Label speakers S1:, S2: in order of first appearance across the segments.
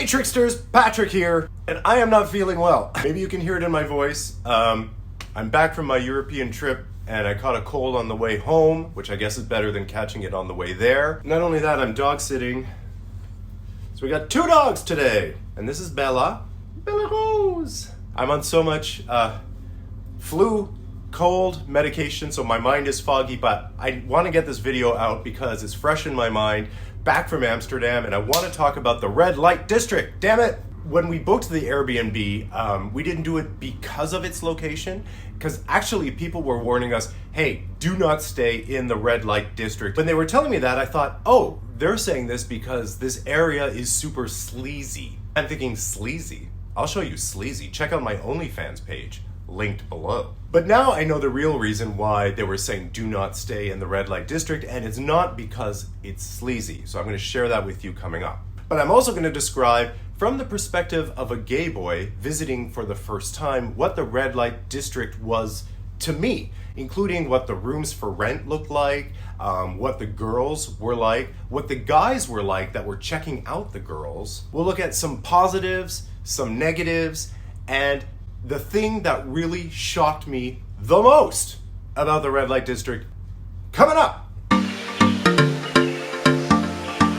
S1: Hey tricksters, Patrick here, and I am not feeling well. Maybe you can hear it in my voice. I'm back from my European trip and I caught a cold on the way home, which I guess is better than catching it on the way there. Not only that, I'm dog sitting. So we got 2 dogs today, and this is Bella Rose. I'm on so much flu, cold medication, so my mind is foggy, but I want to get this video out because it's fresh in my mind, back from Amsterdam, and I want to talk about the red light district. Damn it! When we booked the Airbnb, we didn't do it because of its location, because actually people were warning us, hey, do not stay in the red light district. When they were telling me that, I thought, oh, they're saying this because this area is super sleazy. I'm thinking, sleazy? I'll show you sleazy. Check out my OnlyFans page, linked below. But now I know the real reason why they were saying do not stay in the red light district, and it's not because it's sleazy. So I'm going to share that with you coming up. But I'm also going to describe, from the perspective of a gay boy visiting for the first time, what the red light district was to me, including what the rooms for rent looked like, what the girls were like, what the guys were like that were checking out the girls. We'll look at some positives, some negatives, and the thing that really shocked me the most about the red light district coming up.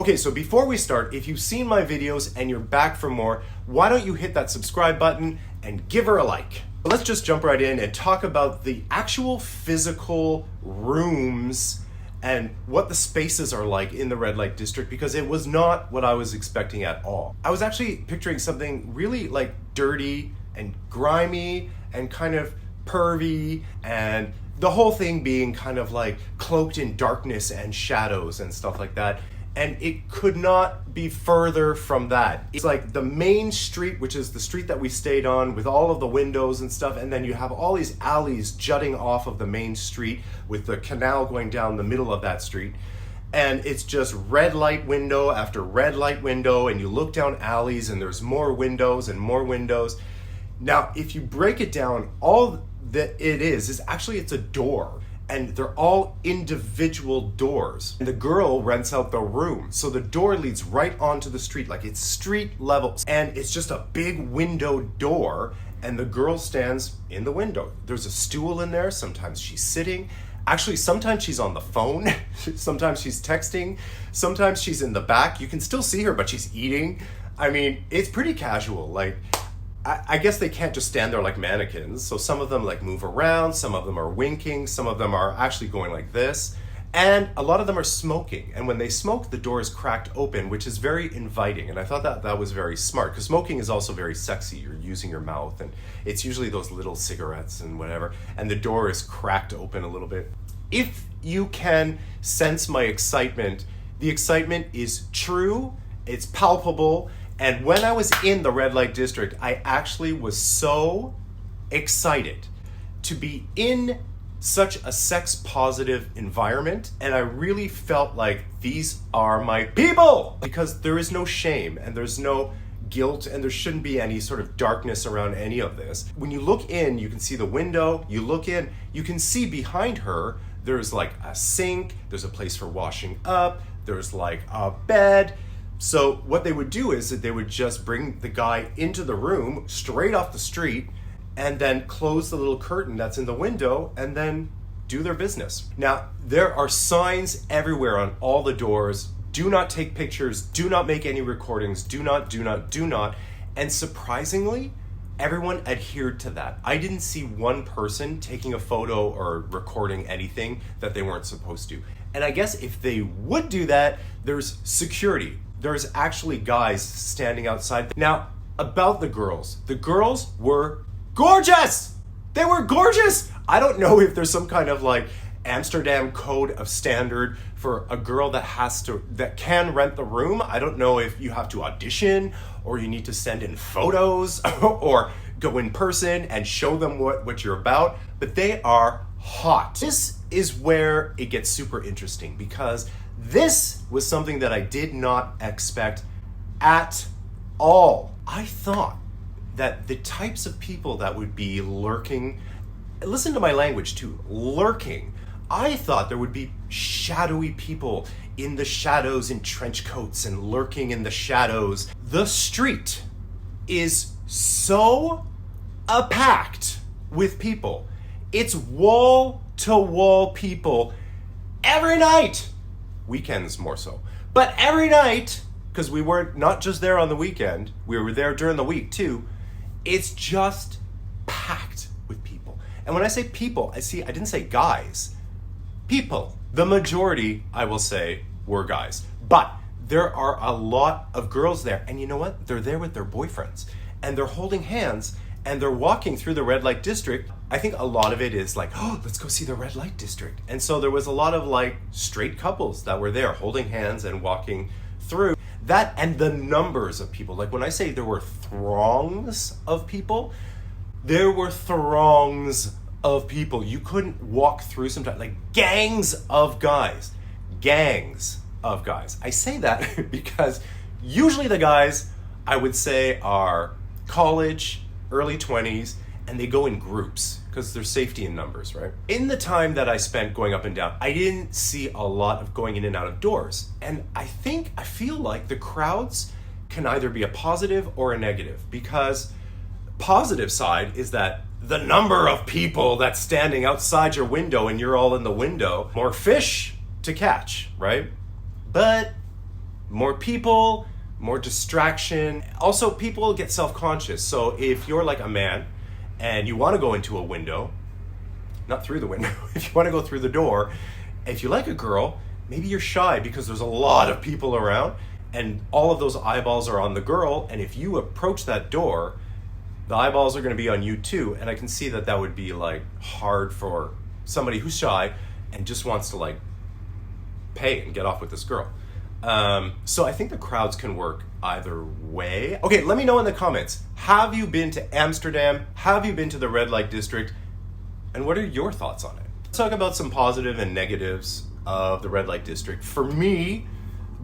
S1: Okay, so before we start, if you've seen my videos and you're back for more, why don't you hit that subscribe button and give her a like. Let's just jump right in and talk about the actual physical rooms and what the spaces are like in the red light district, because it was not what I was expecting at all. I was actually picturing something really like dirty and grimy and kind of pervy, and the whole thing being kind of like cloaked in darkness and shadows and stuff like that. And it could not be further from that. It's like the main street, which is the street that we stayed on with all of the windows and stuff, and then you have all these alleys jutting off of the main street with the canal going down the middle of that street. And it's just red light window after red light window, and you look down alleys and there's more windows and more windows. Now, if you break it down, all that it is actually it's a door. And they're all individual doors. And the girl rents out the room. So the door leads right onto the street, like it's street level. And it's just a big window door, and the girl stands in the window. There's a stool in there, sometimes she's sitting. Actually, sometimes she's on the phone, sometimes she's texting, sometimes she's in the back. You can still see her, but she's eating. I mean, it's pretty casual. Like, I guess they can't just stand there like mannequins. So some of them like move around, some of them are winking, some of them are actually going like this. And a lot of them are smoking. And when they smoke, the door is cracked open, which is very inviting. And I thought that was very smart, because smoking is also very sexy. You're using your mouth, and it's usually those little cigarettes and whatever. And the door is cracked open a little bit. If you can sense my excitement, the excitement is true, it's palpable. And when I was in the red light district, I actually was so excited to be in such a sex positive environment. And I really felt like these are my people, because there is no shame and there's no guilt, and there shouldn't be any sort of darkness around any of this. When you look in, you can see the window, you look in, you can see behind her, there's like a sink, there's a place for washing up, there's like a bed. So what they would do is that they would just bring the guy into the room straight off the street and then close the little curtain that's in the window and then do their business. Now, there are signs everywhere on all the doors. Do not take pictures. Do not make any recordings. Do not. And surprisingly, everyone adhered to that. I didn't see one person taking a photo or recording anything that they weren't supposed to. And I guess if they would do that, there's security. There's actually guys standing outside. Now, about the girls were gorgeous. They were gorgeous. I don't know if there's some kind of like Amsterdam code of standard for a girl that can rent the room. I don't know if you have to audition or you need to send in photos or go in person and show them what you're about, but they are hot. This is where it gets super interesting, because this was something that I did not expect at all. I thought that the types of people that would be lurking, listen to my language too, lurking. I thought there would be shadowy people in the shadows in trench coats and lurking in the shadows. The street is so packed with people. It's wall to wall people every night. Weekends more so. But every night, because we were not just there on the weekend, we were there during the week too. It's just packed with people. And when I say people, I didn't say guys. People. The majority, I will say, were guys. But there are a lot of girls there. And you know what? They're there with their boyfriends. And they're holding hands. And they're walking through the red light district. I think a lot of it is like, oh, let's go see the red light district. And so there was a lot of like straight couples that were there holding hands and walking through. That and the numbers of people. Like when I say there were throngs of people, there were throngs of people. You couldn't walk through sometimes. Like gangs of guys. Gangs of guys. I say that because usually the guys, I would say, are college, early 20s, and they go in groups because there's safety in numbers, right? In the time that I spent going up and down, I didn't see a lot of going in and out of doors. And I feel like the crowds can either be a positive or a negative, because positive side is that the number of people that's standing outside your window and you're all in the window, more fish to catch, right? But more people, more distraction. Also, people get self-conscious. So if you're like a man and you want to go into a window, not through the window, if you want to go through the door, if you like a girl, maybe you're shy because there's a lot of people around and all of those eyeballs are on the girl. And if you approach that door, the eyeballs are going to be on you too. And I can see that would be like hard for somebody who's shy and just wants to like pay and get off with this girl. So I think the crowds can work either way. Okay, let me know in the comments. Have you been to Amsterdam? Have you been to the red light district? And what are your thoughts on it? Let's talk about some positive and negatives of the red light district. For me,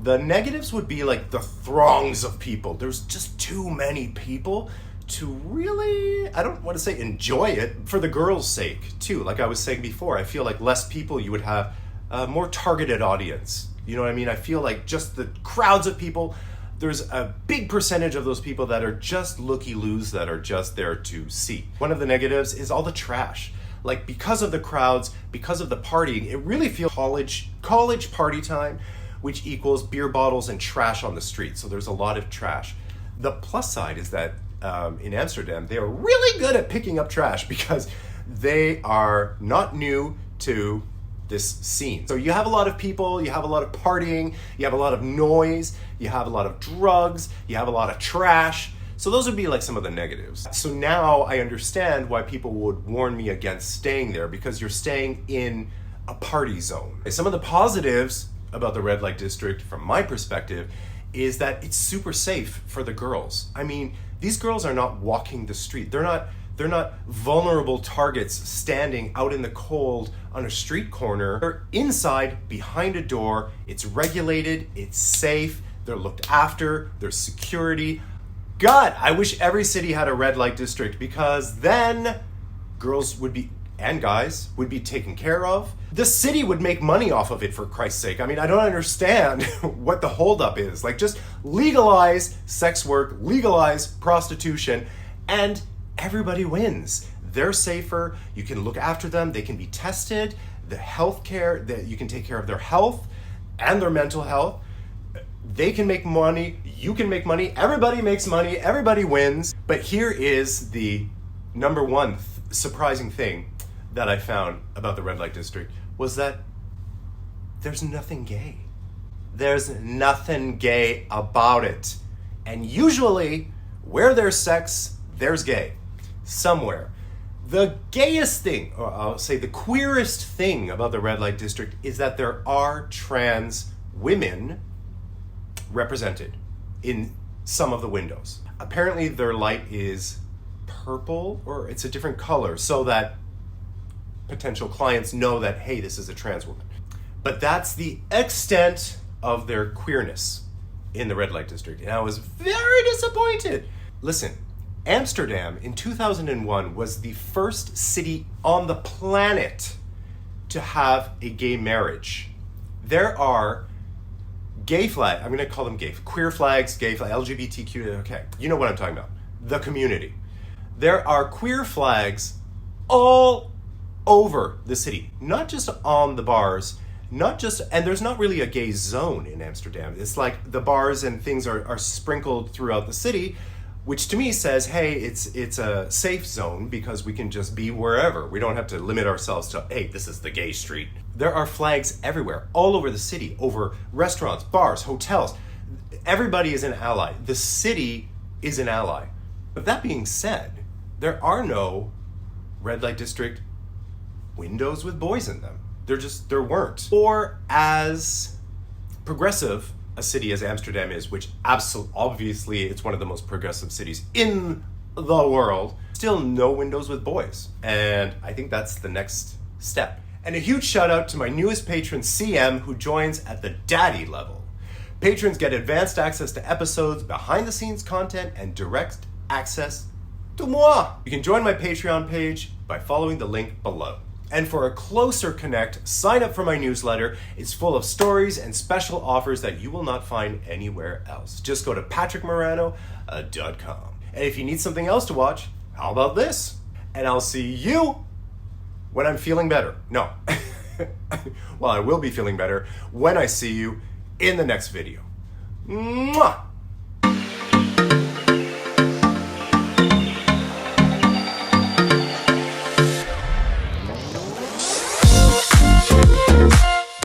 S1: the negatives would be like the throngs of people. There's just too many people to really, I don't want to say enjoy it, for the girls' sake too. Like I was saying before, I feel like less people, you would have a more targeted audience. You know what I mean? I feel like just the crowds of people, there's a big percentage of those people that are just looky-loos, that are just there to see. One of the negatives is all the trash. Like because of the crowds, because of the partying, it really feels college party time, which equals beer bottles and trash on the street. So there's a lot of trash. The plus side is that in Amsterdam, they are really good at picking up trash because they are not new to this scene. So you have a lot of people, you have a lot of partying, you have a lot of noise, you have a lot of drugs, you have a lot of trash. So those would be like some of the negatives. So now I understand why people would warn me against staying there, because you're staying in a party zone. Some of the positives about the red light district from my perspective is that it's super safe for the girls. I mean, these girls are not walking the street. They're not vulnerable targets standing out in the cold on a street corner. They're inside behind a door. It's regulated, it's safe, they're looked after, there's security. God, I wish every city had a red light district, because then girls would be, and guys, would be taken care of. The city would make money off of it, for Christ's sake. I mean, I don't understand what the holdup is. Like, just legalize sex work, legalize prostitution, and everybody wins. They're safer, you can look after them, they can be tested, the health care, that you can take care of their health and their mental health. They can make money, you can make money, everybody makes money, everybody wins. But here is the number one surprising thing that I found about the red light district, was that there's nothing gay. There's nothing gay about it. And usually, where there's sex, there's gay. Somewhere. The gayest thing, or I'll say the queerest thing about the red light district, is that there are trans women represented in some of the windows. Apparently their light is purple, or it's a different color, so that potential clients know that, hey, this is a trans woman. But that's the extent of their queerness in the red light district. And I was very disappointed. Listen, Amsterdam in 2001 was the first city on the planet to have a gay marriage. There are gay flag, I'm going to call them gay, queer flags, gay flag, LGBTQ, okay, you know what I'm talking about. The community. There are queer flags all over the city, not just on the bars, and there's not really a gay zone in Amsterdam. It's like the bars and things are sprinkled throughout the city, which to me says, hey, it's a safe zone because we can just be wherever. We don't have to limit ourselves to, hey, this is the gay street. There are flags everywhere, all over the city, over restaurants, bars, hotels. Everybody is an ally. The city is an ally. But that being said, there are no red light district windows with boys in them. There weren't. Or as progressive a city as Amsterdam is, which obviously it's one of the most progressive cities in the world, still no windows with boys. And I think that's the next step. And a huge shout out to my newest patron, CM, who joins at the daddy level. Patrons get advanced access to episodes, behind the scenes content, and direct access to moi. You can join my Patreon page by following the link below. And for a closer connect, sign up for my newsletter. It's full of stories and special offers that you will not find anywhere else. Just go to patrickmarano.com. And if you need something else to watch, how about this? And I'll see you when I'm feeling better. No. Well, I will be feeling better when I see you in the next video. Mwah!